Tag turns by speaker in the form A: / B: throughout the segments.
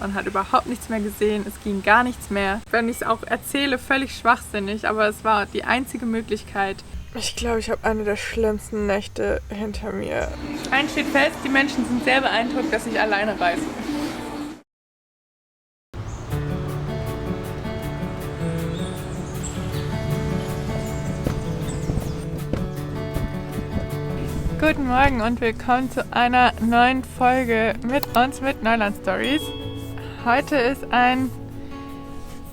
A: Man hat überhaupt nichts mehr gesehen, es ging gar nichts mehr. Wenn ich es auch erzähle, völlig schwachsinnig, aber es war die einzige Möglichkeit. Ich glaube, ich habe eine der schlimmsten Nächte hinter mir. Eins steht fest, die Menschen sind sehr beeindruckt, dass ich alleine reise. Guten Morgen und willkommen zu einer neuen Folge mit uns mit Neuland Stories. Heute ist ein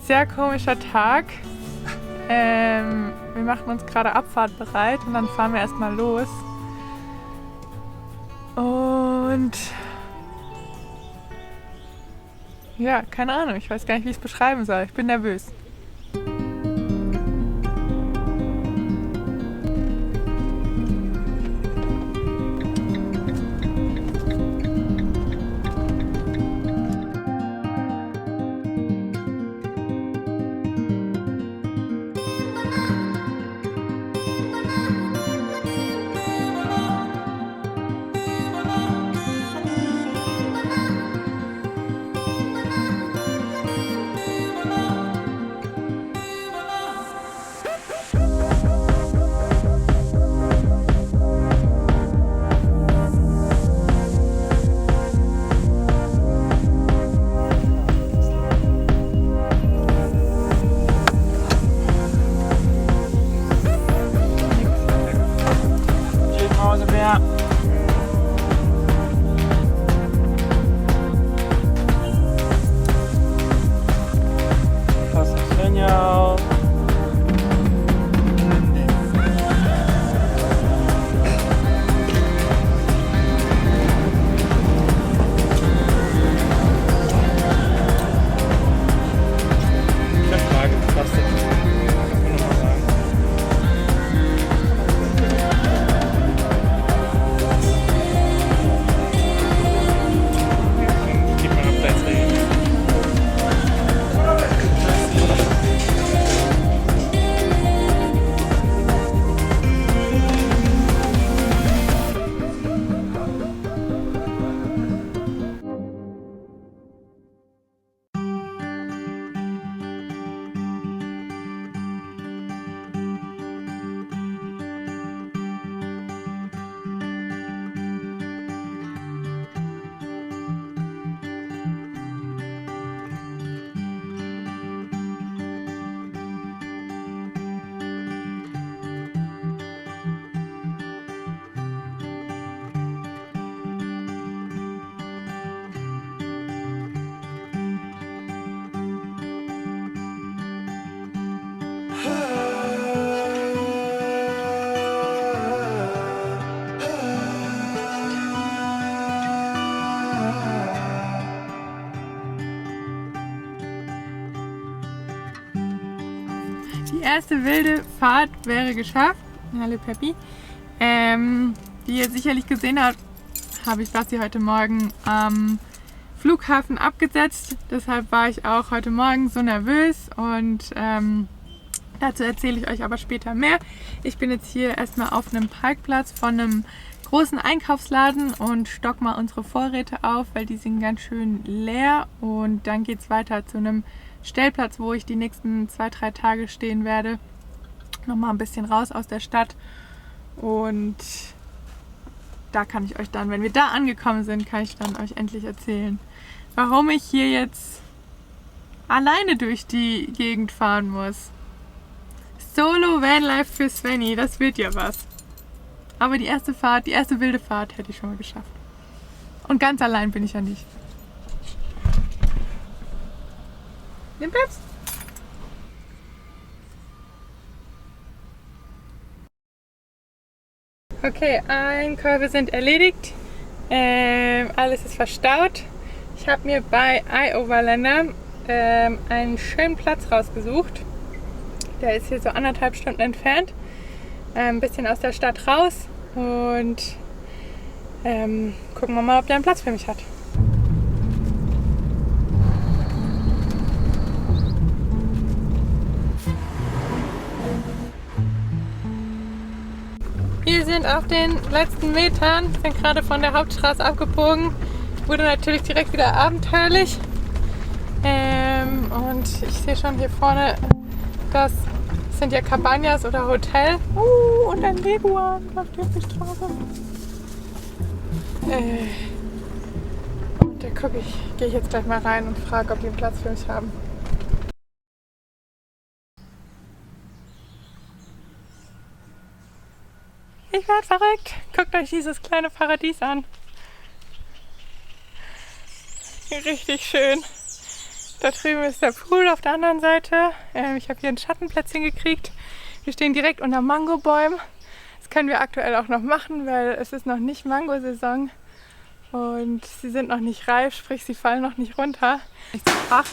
A: sehr komischer Tag. Wir machen uns gerade Abfahrt bereit und dann fahren wir erstmal los. Und ja, keine Ahnung, ich weiß gar nicht, wie ich es beschreiben soll. Ich bin nervös. Die erste wilde Fahrt wäre geschafft. Hallo Peppi. Wie ihr sicherlich gesehen habt, habe ich Basti heute Morgen am Flughafen abgesetzt. Deshalb war ich auch heute Morgen so nervös und dazu erzähle ich euch aber später mehr. Ich bin jetzt hier erstmal auf einem Parkplatz von einem großen Einkaufsladen und stock mal unsere Vorräte auf, weil die sind ganz schön leer, und dann geht es weiter zu einem Stellplatz, wo ich die nächsten 2-3 Tage stehen werde. Nochmal ein bisschen raus aus der Stadt, und da kann ich euch dann, wenn wir da angekommen sind, kann ich dann euch endlich erzählen, warum ich hier jetzt alleine durch die Gegend fahren muss. Solo Vanlife für Svenny, das wird ja was. Aber die erste Fahrt, die erste wilde Fahrt hätte ich schon mal geschafft. Und ganz allein bin ich ja nicht. Nimm Pips. Okay, Einkäufe sind erledigt. Alles ist verstaut. Ich habe mir bei iOverlander einen schönen Platz rausgesucht. Der ist hier so 1,5 Stunden entfernt. Ein bisschen aus der Stadt raus. Und gucken wir mal, ob der einen Platz für mich hat. Wir sind auf den letzten Metern, sind gerade von der Hauptstraße abgebogen. Wurde natürlich direkt wieder abenteuerlich. Und ich sehe schon hier vorne, das sind ja Cabañas oder Hotel. Und ein Leguan läuft hier auf die Straße. Und da gehe ich jetzt gleich mal rein und frage, ob die einen Platz für mich haben. Ich werde verrückt. Guckt euch dieses kleine Paradies an. Richtig schön. Da drüben ist der Pool auf der anderen Seite. Ich habe hier ein Schattenplätzchen gekriegt. Wir stehen direkt unter Mangobäumen. Das können wir aktuell auch noch machen, weil es ist noch nicht Mangosaison und sie sind noch nicht reif, sprich sie fallen noch nicht runter. Nichts gebracht.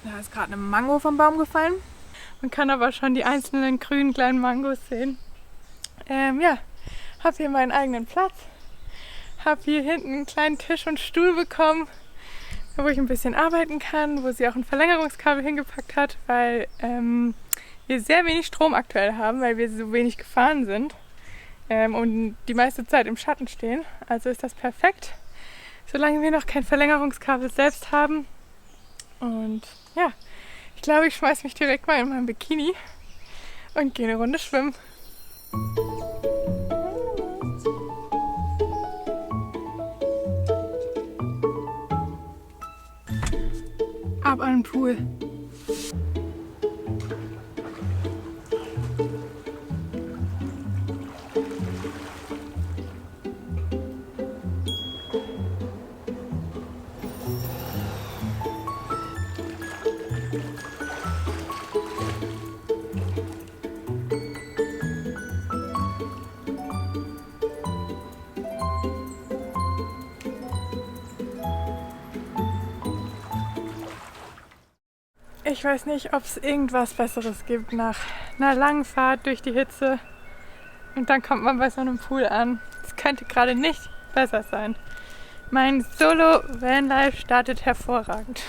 A: Da ist gerade eine Mango vom Baum gefallen. Man kann aber schon die einzelnen grünen kleinen Mangos sehen. Ja, habe hier meinen eigenen Platz. Habe hier hinten einen kleinen Tisch und Stuhl bekommen, wo ich ein bisschen arbeiten kann, wo sie auch ein Verlängerungskabel hingepackt hat, weil wir sehr wenig Strom aktuell haben, weil wir so wenig gefahren sind und die meiste Zeit im Schatten stehen. Also ist das perfekt, solange wir noch kein Verlängerungskabel selbst haben. Und ja, ich glaube, ich schmeiß mich direkt mal in mein Bikini und gehe eine Runde schwimmen. Ab an den Pool. Ich weiß nicht, ob es irgendwas Besseres gibt nach einer langen Fahrt durch die Hitze und dann kommt man bei so einem Pool an. Es könnte gerade nicht besser sein. Mein Solo-Vanlife startet hervorragend.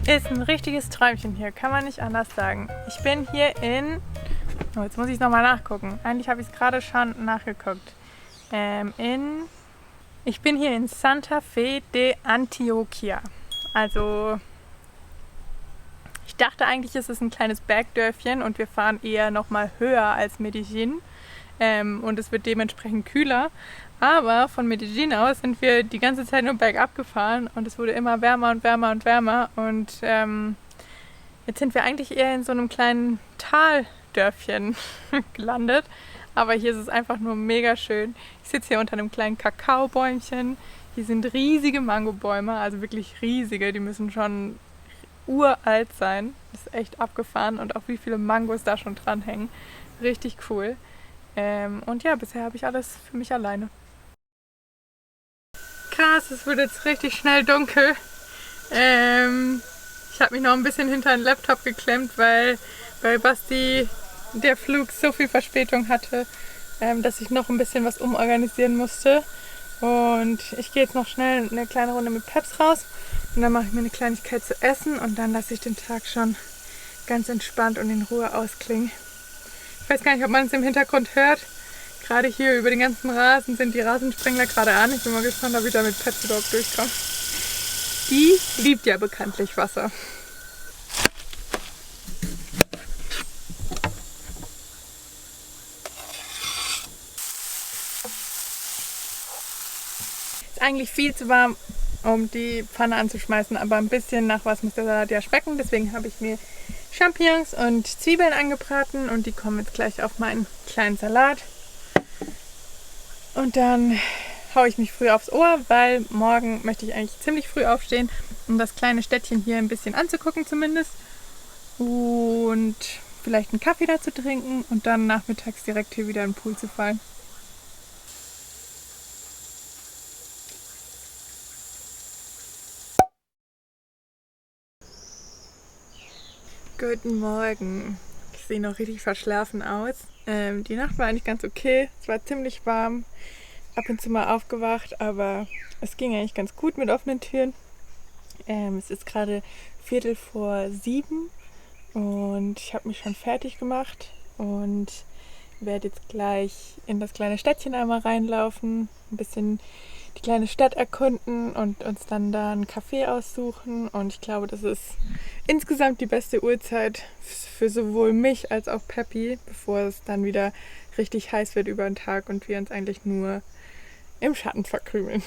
A: Ist ein richtiges Träumchen hier, kann man nicht anders sagen. Ich bin hier in... Oh, jetzt muss ich es nochmal nachgucken. Eigentlich habe ich es gerade schon nachgeguckt. Ich bin hier in Santa Fe de Antioquia. Also... Ich dachte eigentlich, ist es ein kleines Bergdörfchen und wir fahren eher nochmal höher als Medellin. Und es wird dementsprechend kühler. Aber von Medellin aus sind wir die ganze Zeit nur bergab gefahren und es wurde immer wärmer und wärmer und wärmer. Und jetzt sind wir eigentlich eher in so einem kleinen Taldörfchen gelandet. Aber hier ist es einfach nur mega schön. Ich sitze hier unter einem kleinen Kakaobäumchen. Hier sind riesige Mangobäume, also wirklich riesige. Die müssen schon uralt sein. Das ist echt abgefahren und auch wie viele Mangos da schon dranhängen. Richtig cool. Und ja, bisher habe ich alles für mich alleine. Krass, es wird jetzt richtig schnell dunkel. Ich habe mich noch ein bisschen hinter den Laptop geklemmt, weil bei Basti der Flug so viel Verspätung hatte, dass ich noch ein bisschen was umorganisieren musste. Und ich gehe jetzt noch schnell eine kleine Runde mit Peps raus und dann mache ich mir eine Kleinigkeit zu essen und dann lasse ich den Tag schon ganz entspannt und in Ruhe ausklingen. Ich weiß gar nicht, ob man es im Hintergrund hört. Gerade hier über den ganzen Rasen sind die Rasensprengler gerade an. Ich bin mal gespannt, ob ich da mit Peps überhaupt durchkomme. Die liebt ja bekanntlich Wasser. Ist eigentlich viel zu warm, um die Pfanne anzuschmeißen, aber ein bisschen nach was muss der Salat ja schmecken. Deswegen habe ich mir Champignons und Zwiebeln angebraten und die kommen jetzt gleich auf meinen kleinen Salat. Und dann haue ich mich früh aufs Ohr, weil morgen möchte ich eigentlich ziemlich früh aufstehen, um das kleine Städtchen hier ein bisschen anzugucken zumindest. Und vielleicht einen Kaffee dazu trinken und dann nachmittags direkt hier wieder in den Pool zu fallen. Guten Morgen. Ich sehen noch richtig verschlafen aus. Die Nacht war eigentlich ganz okay. Es war ziemlich warm, ab und zu mal aufgewacht, aber es ging eigentlich ganz gut mit offenen Türen. Es ist gerade 6:45 und ich habe mich schon fertig gemacht und werde jetzt gleich in das kleine Städtchen einmal reinlaufen, ein bisschen die kleine Stadt erkunden und uns dann da einen Café aussuchen. Und ich glaube, das ist insgesamt die beste Uhrzeit für sowohl mich als auch Peppy, bevor es dann wieder richtig heiß wird über den Tag und wir uns eigentlich nur im Schatten verkrümeln.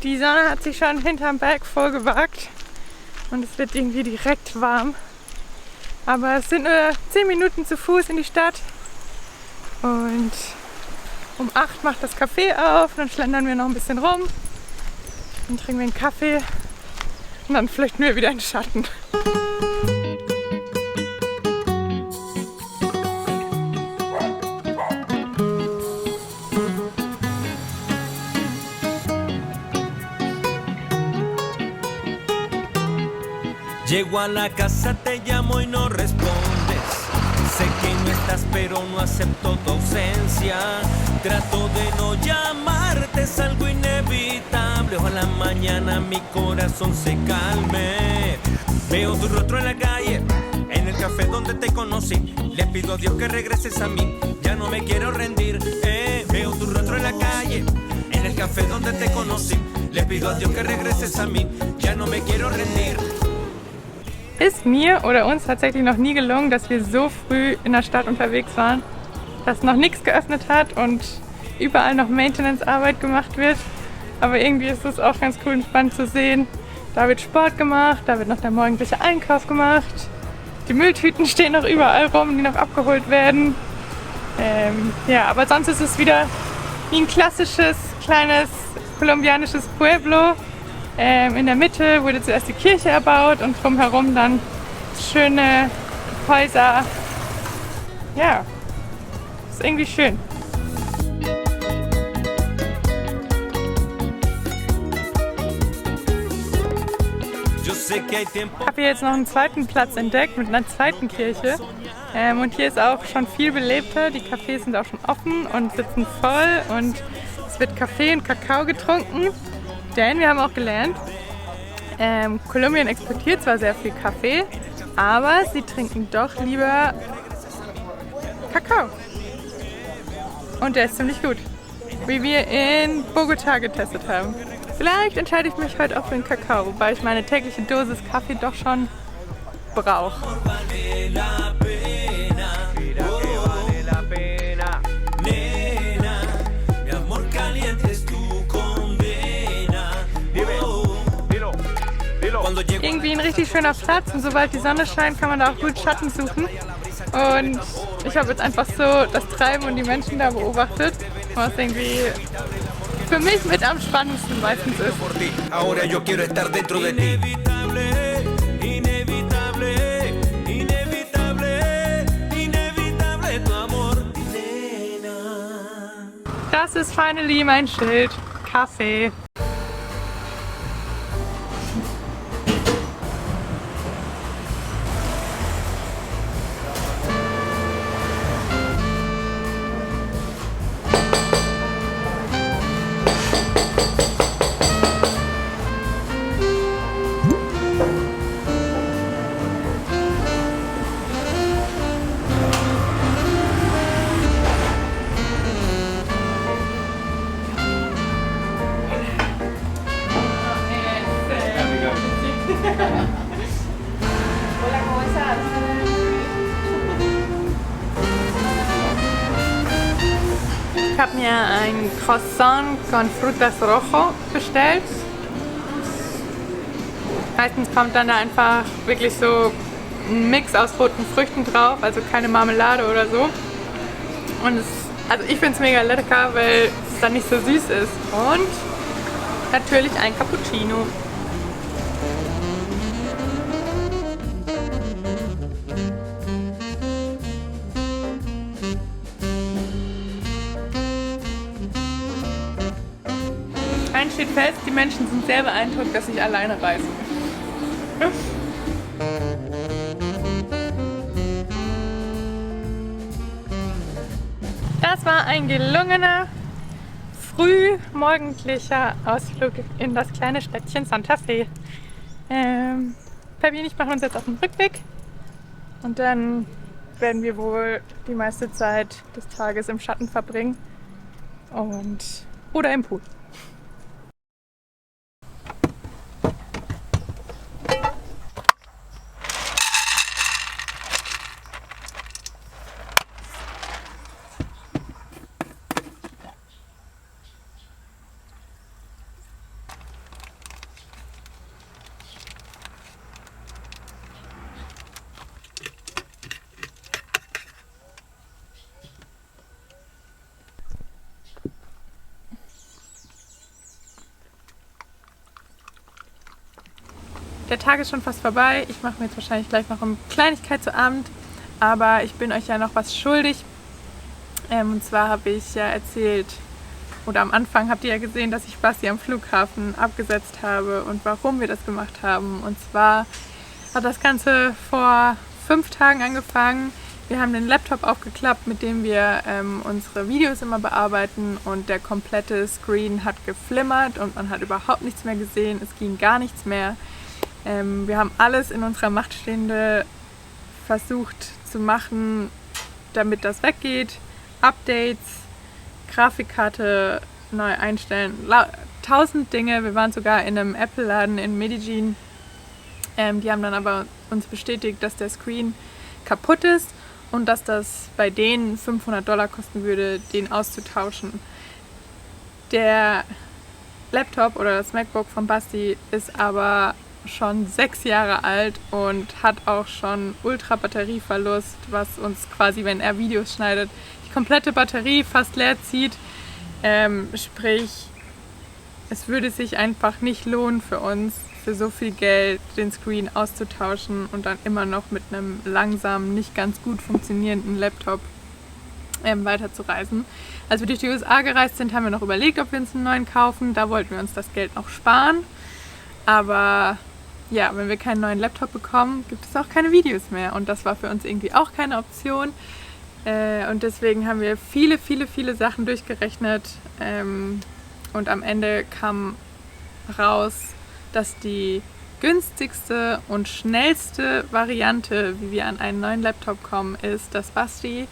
A: Die Sonne hat sich schon hinterm Berg vorgewagt und es wird irgendwie direkt warm. Aber es sind nur 10 Minuten zu Fuß in die Stadt und um 8 macht das Café auf, dann schlendern wir noch ein bisschen rum, dann trinken wir einen Kaffee und dann flüchten wir wieder in den Schatten.
B: Llego a la casa, te llamo y no respondes. Sé que no estás, pero no acepto tu ausencia. Trato de no llamarte, es algo inevitable. Ojalá mañana mi corazón se calme. Veo tu rostro en la calle, en el café donde te conocí. Le pido a Dios que regreses a mí, ya no me quiero rendir. Veo tu rostro en la calle, en el café donde te conocí. Le pido a Dios que regreses a mí, ya no me quiero rendir.
A: Ist mir oder uns tatsächlich noch nie gelungen, dass wir so früh in der Stadt unterwegs waren, dass noch nichts geöffnet hat und überall noch Maintenance-Arbeit gemacht wird. Aber irgendwie ist es auch ganz cool und spannend zu sehen. Da wird Sport gemacht, da wird noch der morgendliche Einkauf gemacht. Die Mülltüten stehen noch überall rum, die noch abgeholt werden. Ja, aber sonst ist es wieder wie ein klassisches, kleines kolumbianisches Pueblo. In der Mitte wurde zuerst die Kirche erbaut und drumherum dann schöne Häuser. Ja, ist irgendwie schön. Ich habe hier jetzt noch einen zweiten Platz entdeckt mit einer zweiten Kirche. Und hier ist auch schon viel belebter. Die Cafés sind auch schon offen und sitzen voll und es wird Kaffee und Kakao getrunken. Denn wir haben auch gelernt, Kolumbien exportiert zwar sehr viel Kaffee, aber sie trinken doch lieber Kakao. Und der ist ziemlich gut, wie wir in Bogotá getestet haben. Vielleicht entscheide ich mich heute auch für den Kakao, wobei ich meine tägliche Dosis Kaffee doch schon brauche. Irgendwie ein richtig schöner Platz und sobald die Sonne scheint, kann man da auch gut Schatten suchen. Und ich habe jetzt einfach so das Treiben und die Menschen da beobachtet, was irgendwie für mich mit am spannendsten meistens ist. Das ist finally mein Schild. Kaffee. Ich habe mir ein Croissant con frutas rojo bestellt. bestellt. Meistens kommt dann da einfach wirklich so ein Mix aus roten Früchten drauf, also keine Marmelade oder so. Und also ich finde es mega lecker, weil es dann nicht so süß ist. Und natürlich ein Cappuccino. Eins steht fest, die Menschen sind sehr beeindruckt, dass ich alleine reise. Das war ein gelungener, frühmorgendlicher Ausflug in das kleine Städtchen Santa Fe. Fabi und ich machen uns jetzt auf den Rückweg und dann werden wir wohl die meiste Zeit des Tages im Schatten verbringen oder im Pool. Der Tag ist schon fast vorbei. Ich mache mir jetzt wahrscheinlich gleich noch eine Kleinigkeit zu Abend, aber ich bin euch ja noch was schuldig. Und zwar habe ich ja erzählt, oder am Anfang habt ihr ja gesehen, dass ich Basti am Flughafen abgesetzt habe und warum wir das gemacht haben. Und zwar hat das Ganze vor 5 Tagen angefangen. Wir haben den Laptop aufgeklappt, mit dem wir unsere Videos immer bearbeiten, und der komplette Screen hat geflimmert und man hat überhaupt nichts mehr gesehen. Es ging gar nichts mehr. Wir haben alles in unserer Macht Stehende versucht zu machen, damit das weggeht. Updates, Grafikkarte neu einstellen, 1000 Dinge. Wir waren sogar in einem Apple-Laden in Medellin. Die haben dann aber uns bestätigt, dass der Screen kaputt ist und dass das bei denen $500 kosten würde, den auszutauschen. Der Laptop oder das MacBook von Basti ist aber schon 6 Jahre alt und hat auch schon Ultra-Batterieverlust, was uns quasi, wenn er Videos schneidet, die komplette Batterie fast leer zieht. Sprich, es würde sich einfach nicht lohnen für uns, für so viel Geld den Screen auszutauschen und dann immer noch mit einem langsamen, nicht ganz gut funktionierenden Laptop weiterzureisen. Als wir durch die USA gereist sind, haben wir noch überlegt, ob wir uns einen neuen kaufen. Da wollten wir uns das Geld noch sparen. Aber ja, wenn wir keinen neuen Laptop bekommen, gibt es auch keine Videos mehr. Und das war für uns irgendwie auch keine Option. Und deswegen haben wir viele Sachen durchgerechnet. Und am Ende kam raus, dass die günstigste und schnellste Variante, wie wir an einen neuen Laptop kommen, ist, dass Basti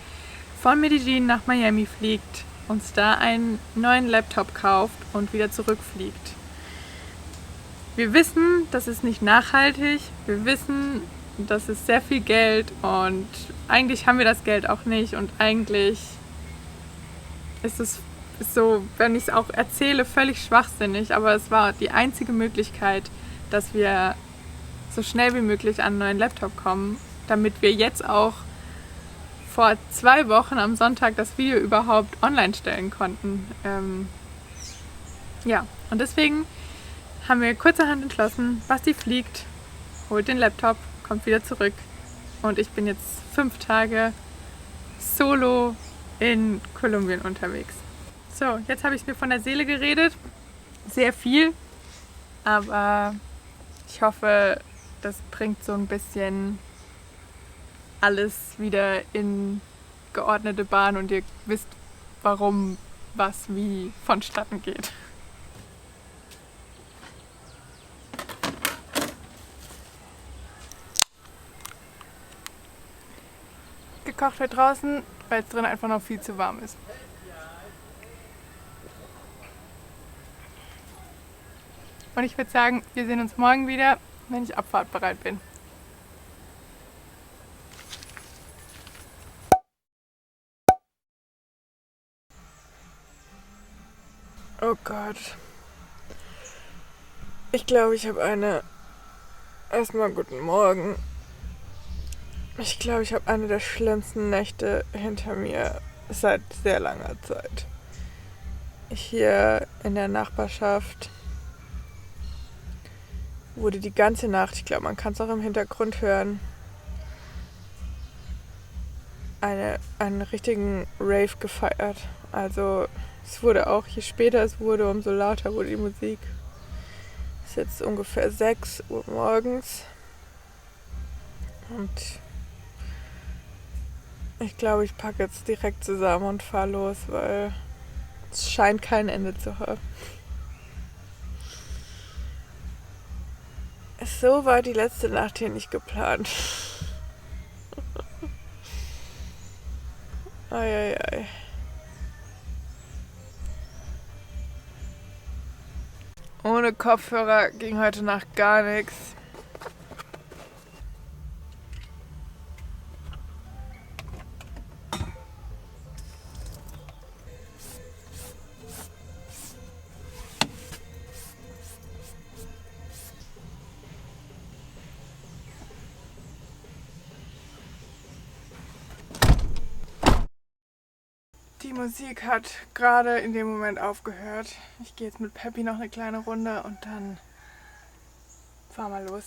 A: von Medellin nach Miami fliegt, uns da einen neuen Laptop kauft und wieder zurückfliegt. Wir wissen, das ist nicht nachhaltig, wir wissen, das ist sehr viel Geld und eigentlich haben wir das Geld auch nicht und eigentlich ist es so, wenn ich es auch erzähle, völlig schwachsinnig, aber es war die einzige Möglichkeit, dass wir so schnell wie möglich an einen neuen Laptop kommen, damit wir jetzt auch vor 2 Wochen am Sonntag das Video überhaupt online stellen konnten. Ja, und deswegen haben wir kurzerhand entschlossen, Basti fliegt, holt den Laptop, kommt wieder zurück und ich bin jetzt 5 Tage solo in Kolumbien unterwegs. So, jetzt habe ich mir von der Seele geredet, sehr viel, aber ich hoffe, das bringt so ein bisschen alles wieder in geordnete Bahn und ihr wisst, warum was wie vonstatten geht. Gekocht wird draußen, weil es drin einfach noch viel zu warm ist. Und ich würde sagen, wir sehen uns morgen wieder, wenn ich abfahrtbereit bin. Oh Gott. Ich glaube, ich habe erstmal guten Morgen. Ich glaube, ich habe eine der schlimmsten Nächte hinter mir seit sehr langer Zeit. Hier in der Nachbarschaft wurde die ganze Nacht, ich glaube, man kann es auch im Hintergrund hören, einen richtigen Rave gefeiert. Also es wurde auch, je später es wurde, umso lauter wurde die Musik. Es ist jetzt ungefähr 6 Uhr morgens und ich glaube, ich packe jetzt direkt zusammen und fahre los, weil es scheint kein Ende zu haben. So war die letzte Nacht hier nicht geplant. Eieiei. Ohne Kopfhörer ging heute Nacht gar nichts. Die Musik hat gerade in dem Moment aufgehört. Ich gehe jetzt mit Peppi noch eine kleine Runde und dann fahren wir los.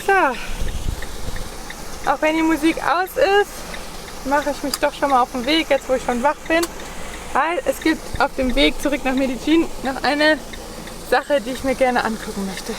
A: So, auch wenn die Musik aus ist, mache ich mich doch schon mal auf den Weg, jetzt wo ich schon wach bin. Weil es gibt auf dem Weg zurück nach Medellin noch eine Sache, die ich mir gerne angucken möchte.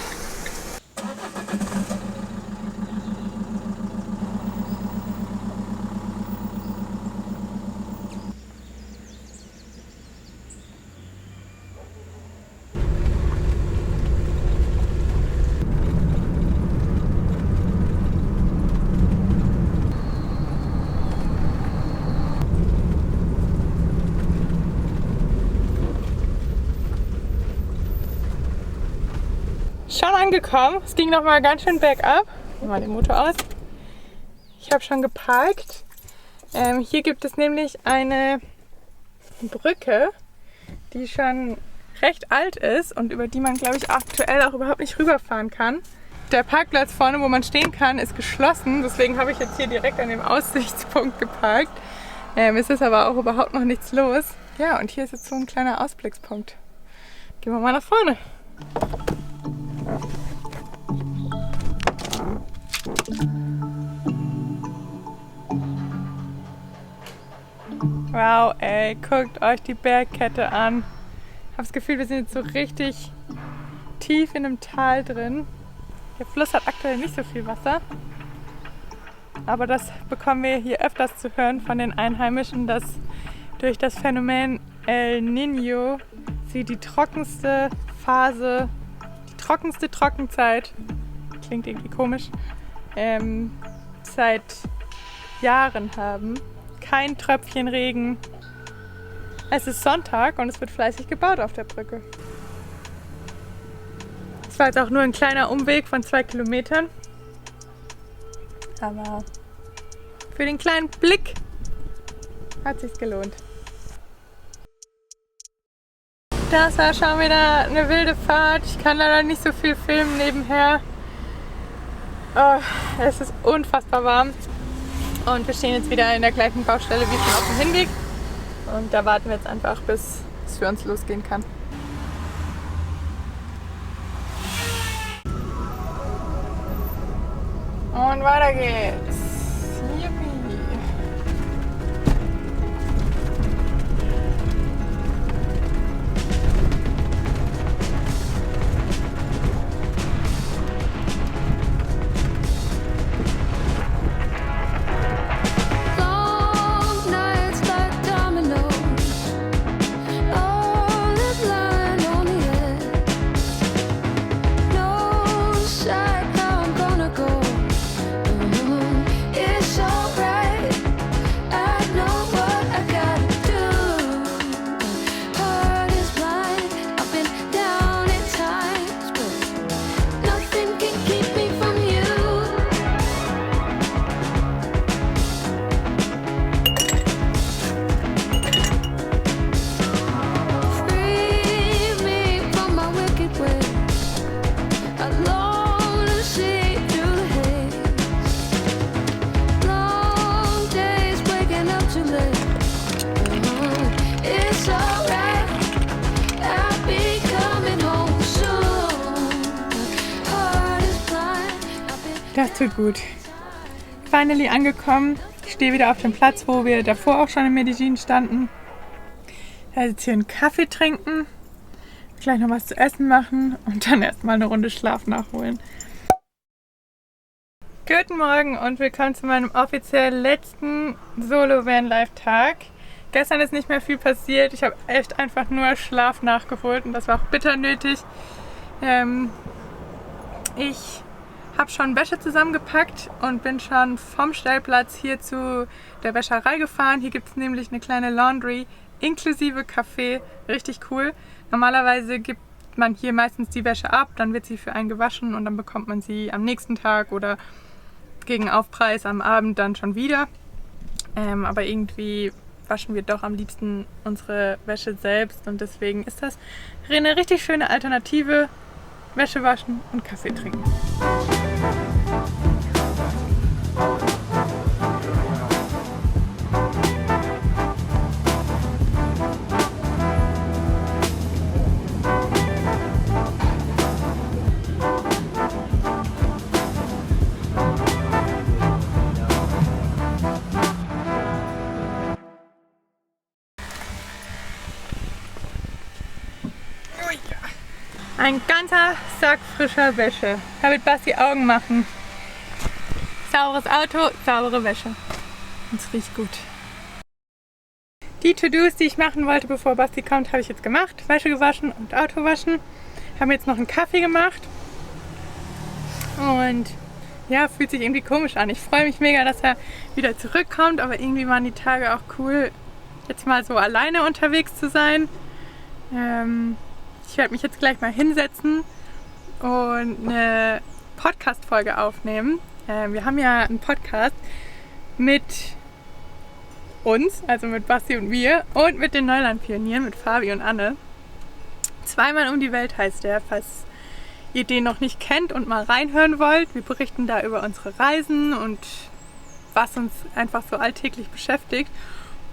A: Schon angekommen. Es ging noch mal ganz schön bergab. Mal den Motor aus. Ich habe schon geparkt. Hier gibt es nämlich eine Brücke, die schon recht alt ist und über die man, glaube ich, aktuell auch überhaupt nicht rüberfahren kann. Der Parkplatz vorne, wo man stehen kann, ist geschlossen. Deswegen habe ich jetzt hier direkt an dem Aussichtspunkt geparkt. Es ist aber auch überhaupt noch nichts los. Ja, und hier ist jetzt so ein kleiner Ausblickspunkt. Gehen wir mal nach vorne. Wow, ey, guckt euch die Bergkette an. Ich habe das Gefühl, wir sind jetzt so richtig tief in einem Tal drin. Der Fluss hat aktuell nicht so viel Wasser. Aber das bekommen wir hier öfters zu hören von den Einheimischen, dass durch das Phänomen El Niño sie die trockenste Phase, die trockenste Trockenzeit, klingt irgendwie komisch, seit Jahren haben. Kein Tröpfchen Regen. Es ist Sonntag und es wird fleißig gebaut auf der Brücke. Es war jetzt auch nur ein kleiner Umweg von 2 Kilometern. Aber für den kleinen Blick hat es sich gelohnt. Das war schon wieder eine wilde Fahrt. Ich kann leider nicht so viel filmen nebenher. Oh, es ist unfassbar warm. Und wir stehen jetzt wieder in der gleichen Baustelle wie schon auf dem Hinweg. Und da warten wir jetzt einfach, bis es für uns losgehen kann. Und weiter geht's. Yippie. Das tut gut. Finally angekommen. Ich stehe wieder auf dem Platz, wo wir davor auch schon in Medellin standen. Also jetzt hier einen Kaffee trinken, gleich noch was zu essen machen und dann erstmal eine Runde Schlaf nachholen. Guten Morgen und willkommen zu meinem offiziell letzten Solo-Van-Life-Tag. Gestern ist nicht mehr viel passiert. Ich habe echt einfach nur Schlaf nachgeholt und das war auch bitter nötig. Ich habe schon Wäsche zusammengepackt und bin schon vom Stellplatz hier zu der Wäscherei gefahren. Hier gibt es nämlich eine kleine Laundry inklusive Kaffee. Richtig cool. Normalerweise gibt man hier meistens die Wäsche ab, dann wird sie für einen gewaschen und dann bekommt man sie am nächsten Tag oder gegen Aufpreis am Abend dann schon wieder. Aber irgendwie waschen wir doch am liebsten unsere Wäsche selbst und deswegen ist das eine richtig schöne Alternative. Wäsche waschen und Kaffee trinken. Ein ganzer Sack frischer Wäsche. Da wird Basti Augen machen. Sauberes Auto, saubere Wäsche. Und es riecht gut. Die To-Dos, die ich machen wollte, bevor Basti kommt, habe ich jetzt gemacht. Wäsche gewaschen und Auto waschen. Haben jetzt noch einen Kaffee gemacht. Und ja, fühlt sich irgendwie komisch an. Ich freue mich mega, dass er wieder zurückkommt. Aber irgendwie waren die Tage auch cool, jetzt mal so alleine unterwegs zu sein. Ich werde mich jetzt gleich mal hinsetzen und eine Podcast-Folge aufnehmen. Wir haben ja einen Podcast mit uns, also mit Basti und mir und mit den Neuland-Pionieren, mit Fabi und Anne. Zweimal um die Welt heißt der, falls ihr den noch nicht kennt und mal reinhören wollt. Wir berichten da über unsere Reisen und was uns einfach so alltäglich beschäftigt.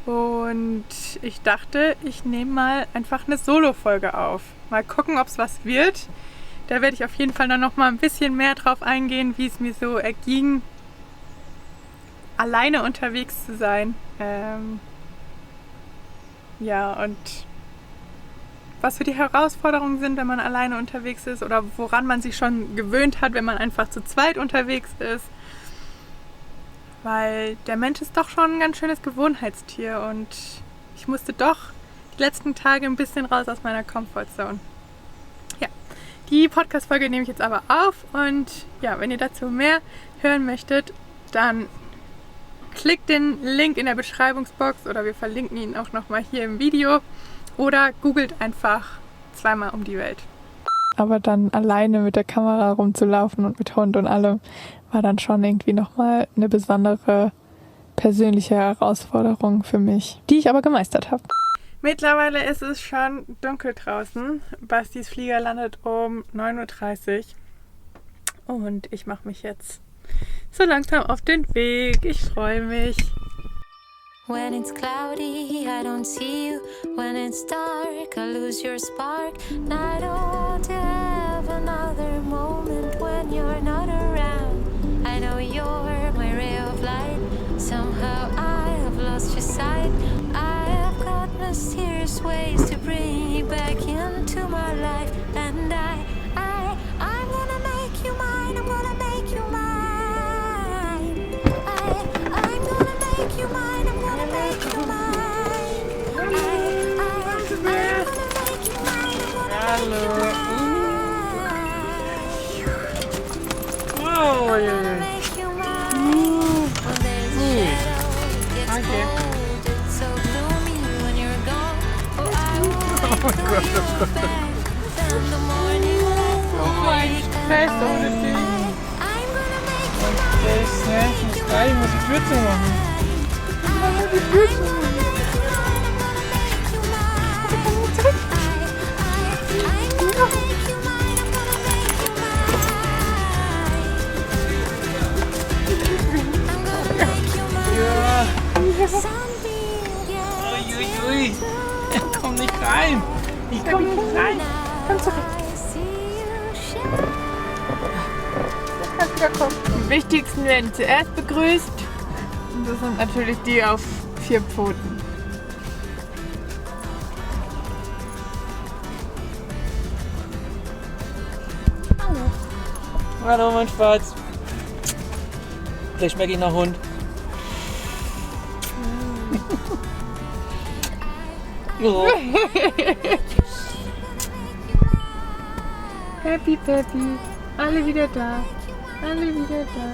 A: Und ich dachte, ich nehme mal einfach eine Solo-Folge auf. Mal gucken, ob es was wird. Da werde ich auf jeden Fall dann noch mal ein bisschen mehr drauf eingehen, wie es mir so erging, alleine unterwegs zu sein. Ja, und was für die Herausforderungen sind, wenn man alleine unterwegs ist oder woran man sich schon gewöhnt hat, wenn man einfach zu zweit unterwegs ist. Weil der Mensch ist doch schon ein ganz schönes Gewohnheitstier und ich musste doch die letzten Tage ein bisschen raus aus meiner Comfortzone. Ja, die Podcast-Folge nehme ich jetzt aber auf und ja, wenn ihr dazu mehr hören möchtet, dann klickt den Link in der Beschreibungsbox oder wir verlinken ihn auch nochmal hier im Video oder googelt einfach zweimal um die Welt. Aber dann alleine mit der Kamera rumzulaufen und mit Hund und allem war dann schon irgendwie nochmal eine besondere persönliche Herausforderung für mich, die ich aber gemeistert habe. Mittlerweile ist es schon dunkel draußen. Bastis Flieger landet um 9:30 Uhr und ich mache mich jetzt so langsam auf den Weg. Ich freue mich.
C: When it's cloudy, I don't see you. When it's dark, I lose your spark. And I don't have another moment when you're not around. I know you're my ray of light. Somehow I have lost your sight. I have got mysterious ways to bring you back into my life. And I'm gonna make you mine. I'm gonna make you mine. I'm gonna make you mine. I'm gonna make you mine. I'm gonna make you mine. I'm gonna make you mine.
A: Oh, yeah. Fest ohne dich. Und ich muss gleich mal die Tür zu machen. Die Tür zu machen. Uiuiui. Komm nicht rein. Ich komm nicht rein. Komm zurück. Kannst wieder kommen. wichtigsten werden zuerst begrüßt. Und das sind natürlich die auf 4 Pfoten.
D: Hallo, mein Spatz. Vielleicht schmecke ich nach Hund. Oh.
A: Happy Peppy. Alle wieder da. Alle wieder da.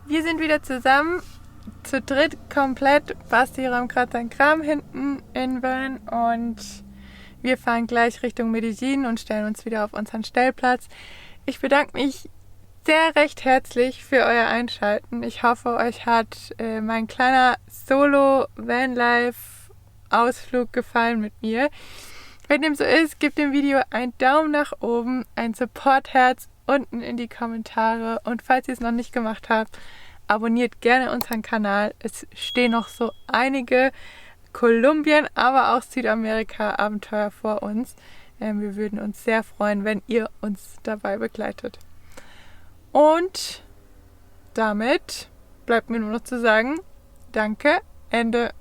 A: Wir sind wieder zusammen. Zu dritt komplett. Basti räumt gerade seinen Kram hinten in Van und wir fahren gleich Richtung Medellin und stellen uns wieder auf unseren Stellplatz. Ich bedanke mich sehr recht herzlich für euer Einschalten. Ich hoffe, euch hat mein kleiner Solo-Vanlife-Ausflug gefallen mit mir. Wenn dem so ist, gebt dem Video einen Daumen nach oben, ein Support-Herz unten in die Kommentare und falls ihr es noch nicht gemacht habt, abonniert gerne unseren Kanal. Es stehen noch so einige Kolumbien, aber auch Südamerika-Abenteuer vor uns. Wir würden uns sehr freuen, wenn ihr uns dabei begleitet. Und damit bleibt mir nur noch zu sagen, danke, Ende.